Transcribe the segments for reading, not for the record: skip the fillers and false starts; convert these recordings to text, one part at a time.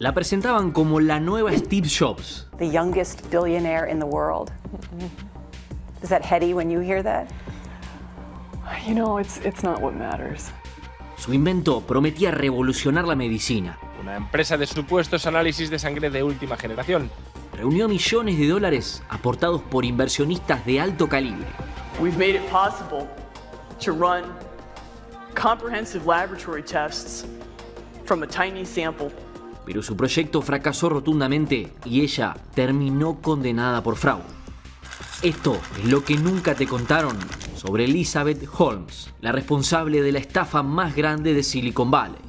La presentaban como la nueva Steve Jobs. The youngest billionaire in the world. Is that heady when you hear that? You know, it's not what matters. Su invento prometía revolucionar la medicina. Una empresa de supuestos análisis de sangre de última generación. Reunió millones de dólares aportados por inversionistas de alto calibre. We've made it possible to run comprehensive laboratory tests from a tiny sample. Pero su proyecto fracasó rotundamente y ella terminó condenada por fraude. Esto es lo que nunca te contaron sobre Elizabeth Holmes, la responsable de la estafa más grande de Silicon Valley.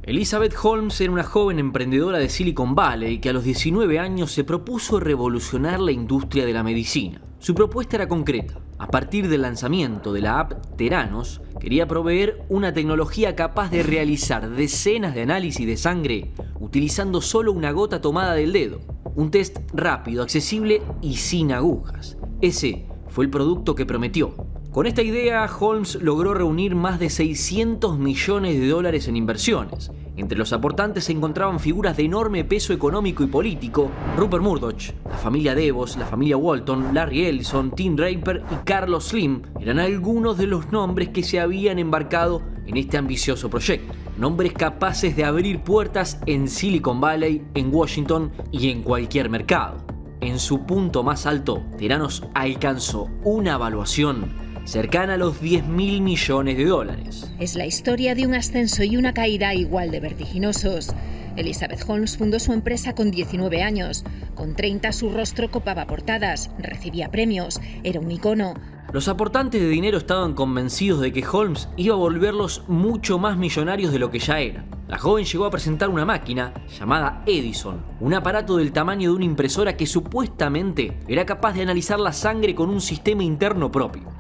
Elizabeth Holmes era una joven emprendedora de Silicon Valley que a los 19 años se propuso revolucionar la industria de la medicina. Su propuesta era concreta. A partir del lanzamiento de la app Theranos, quería proveer una tecnología capaz de realizar decenas de análisis de sangre utilizando solo una gota tomada del dedo. Un test rápido, accesible y sin agujas. Ese fue el producto que prometió. Con esta idea, Holmes logró reunir más de 600 millones de dólares en inversiones. Entre los aportantes se encontraban figuras de enorme peso económico y político: Rupert Murdoch, la familia DeVos, la familia Walton, Larry Ellison, Tim Draper y Carlos Slim eran algunos de los nombres que se habían embarcado en este ambicioso proyecto. Nombres capaces de abrir puertas en Silicon Valley, en Washington y en cualquier mercado. En su punto más alto, Theranos alcanzó una valuación cercana a los 10.000 millones de dólares. Es la historia de un ascenso y una caída igual de vertiginosos. Elizabeth Holmes fundó su empresa con 19 años. Con 30 su rostro copaba portadas, recibía premios, era un icono. Los aportantes de dinero estaban convencidos de que Holmes iba a volverlos mucho más millonarios de lo que ya eran. La joven llegó a presentar una máquina llamada Edison, un aparato del tamaño de una impresora que supuestamente era capaz de analizar la sangre con un sistema interno propio.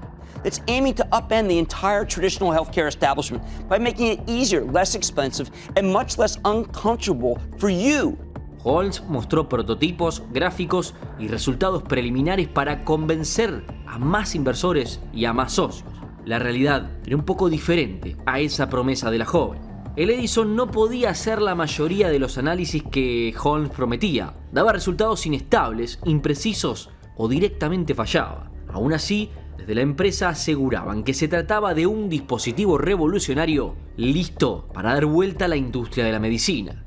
It's aiming to upend the entire traditional healthcare establishment by making it easier, less expensive, and much less uncomfortable for you. Holmes mostró prototipos, gráficos y resultados preliminares para convencer a más inversores y a más socios. La realidad era un poco diferente a esa promesa de la joven. El Edison no podía hacer la mayoría de los análisis que Holmes prometía. Daba resultados inestables, imprecisos o directamente fallaba. Aún así, desde la empresa aseguraban que se trataba de un dispositivo revolucionario listo para dar vuelta a la industria de la medicina.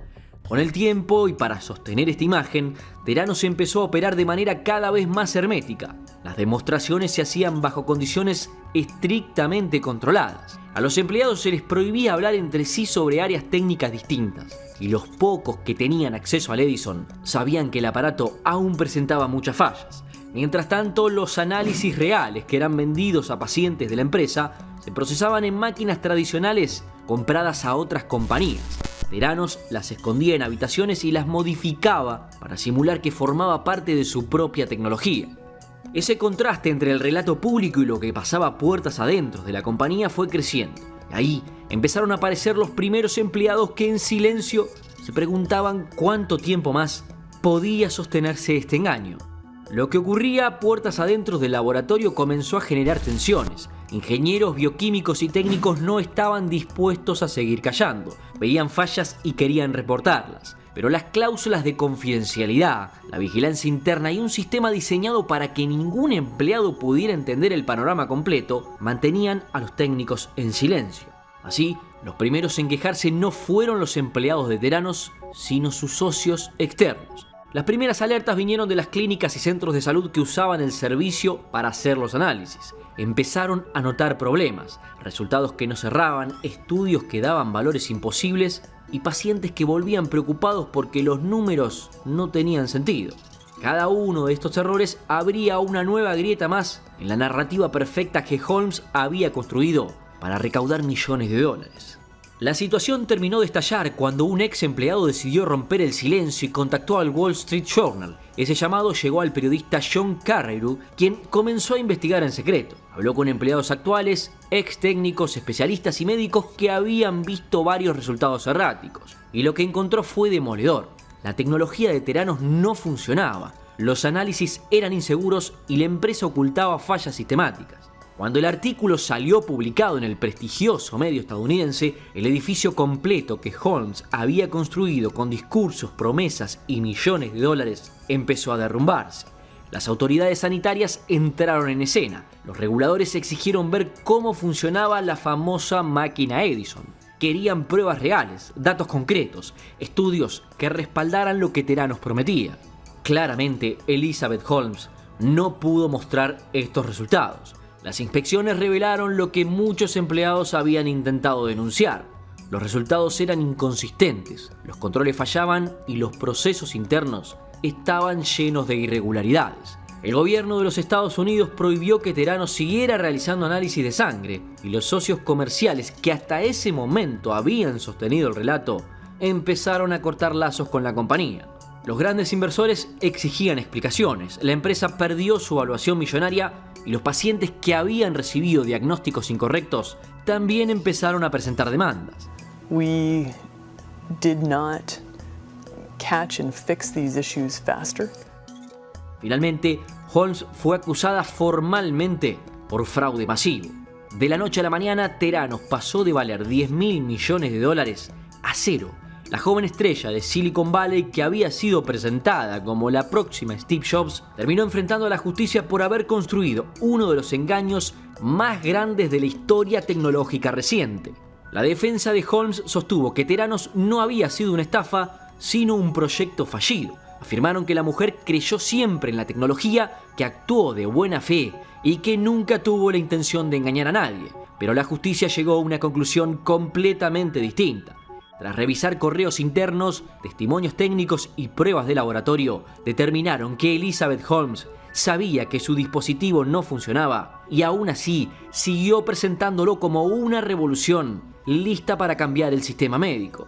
Con el tiempo y para sostener esta imagen, Theranos empezó a operar de manera cada vez más hermética. Las demostraciones se hacían bajo condiciones estrictamente controladas. A los empleados se les prohibía hablar entre sí sobre áreas técnicas distintas. Y los pocos que tenían acceso al Edison sabían que el aparato aún presentaba muchas fallas. Mientras tanto, los análisis reales que eran vendidos a pacientes de la empresa se procesaban en máquinas tradicionales compradas a otras compañías. Theranos las escondía en habitaciones y las modificaba para simular que formaba parte de su propia tecnología. Ese contraste entre el relato público y lo que pasaba puertas adentro de la compañía fue creciendo. Y ahí empezaron a aparecer los primeros empleados que en silencio se preguntaban cuánto tiempo más podía sostenerse este engaño. Lo que ocurría puertas adentro del laboratorio comenzó a generar tensiones. Ingenieros, bioquímicos y técnicos no estaban dispuestos a seguir callando. Veían fallas y querían reportarlas. Pero las cláusulas de confidencialidad, la vigilancia interna y un sistema diseñado para que ningún empleado pudiera entender el panorama completo mantenían a los técnicos en silencio. Así, los primeros en quejarse no fueron los empleados de Theranos, sino sus socios externos. Las primeras alertas vinieron de las clínicas y centros de salud que usaban el servicio para hacer los análisis. Empezaron a notar problemas, resultados que no cerraban, estudios que daban valores imposibles y pacientes que volvían preocupados porque los números no tenían sentido. Cada uno de estos errores abría una nueva grieta más en la narrativa perfecta que Holmes había construido para recaudar millones de dólares. La situación terminó de estallar cuando un ex empleado decidió romper el silencio y contactó al Wall Street Journal. Ese llamado llegó al periodista John Carreyrou, quien comenzó a investigar en secreto. Habló con empleados actuales, ex técnicos, especialistas y médicos que habían visto varios resultados erráticos. Y lo que encontró fue demoledor. La tecnología de Theranos no funcionaba, los análisis eran inseguros y la empresa ocultaba fallas sistemáticas. Cuando el artículo salió publicado en el prestigioso medio estadounidense, el edificio completo que Holmes había construido con discursos, promesas y millones de dólares empezó a derrumbarse. Las autoridades sanitarias entraron en escena. Los reguladores exigieron ver cómo funcionaba la famosa máquina Edison. Querían pruebas reales, datos concretos, estudios que respaldaran lo que Theranos prometía. Claramente, Elizabeth Holmes no pudo mostrar estos resultados. Las inspecciones revelaron lo que muchos empleados habían intentado denunciar. Los resultados eran inconsistentes, los controles fallaban y los procesos internos estaban llenos de irregularidades. El gobierno de los Estados Unidos prohibió que Theranos siguiera realizando análisis de sangre y los socios comerciales que hasta ese momento habían sostenido el relato empezaron a cortar lazos con la compañía. Los grandes inversores exigían explicaciones, la empresa perdió su evaluación millonaria y los pacientes que habían recibido diagnósticos incorrectos también empezaron a presentar demandas. We did not catch and fix these issues faster. Finalmente, Holmes fue acusada formalmente por fraude masivo. De la noche a la mañana, Theranos pasó de valer $10.000 millones a cero. La joven estrella de Silicon Valley, que había sido presentada como la próxima Steve Jobs, terminó enfrentando a la justicia por haber construido uno de los engaños más grandes de la historia tecnológica reciente. La defensa de Holmes sostuvo que Theranos no había sido una estafa, sino un proyecto fallido. Afirmaron que la mujer creyó siempre en la tecnología, que actuó de buena fe y que nunca tuvo la intención de engañar a nadie. Pero la justicia llegó a una conclusión completamente distinta. Tras revisar correos internos, testimonios técnicos y pruebas de laboratorio, determinaron que Elizabeth Holmes sabía que su dispositivo no funcionaba y aún así siguió presentándolo como una revolución lista para cambiar el sistema médico.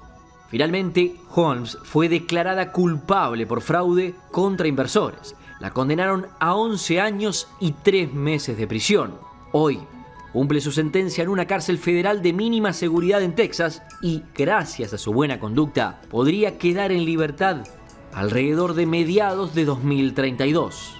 Finalmente, Holmes fue declarada culpable por fraude contra inversores. La condenaron a 11 años y 3 meses de prisión. Hoy cumple su sentencia en una cárcel federal de mínima seguridad en Texas y, gracias a su buena conducta, podría quedar en libertad alrededor de mediados de 2032.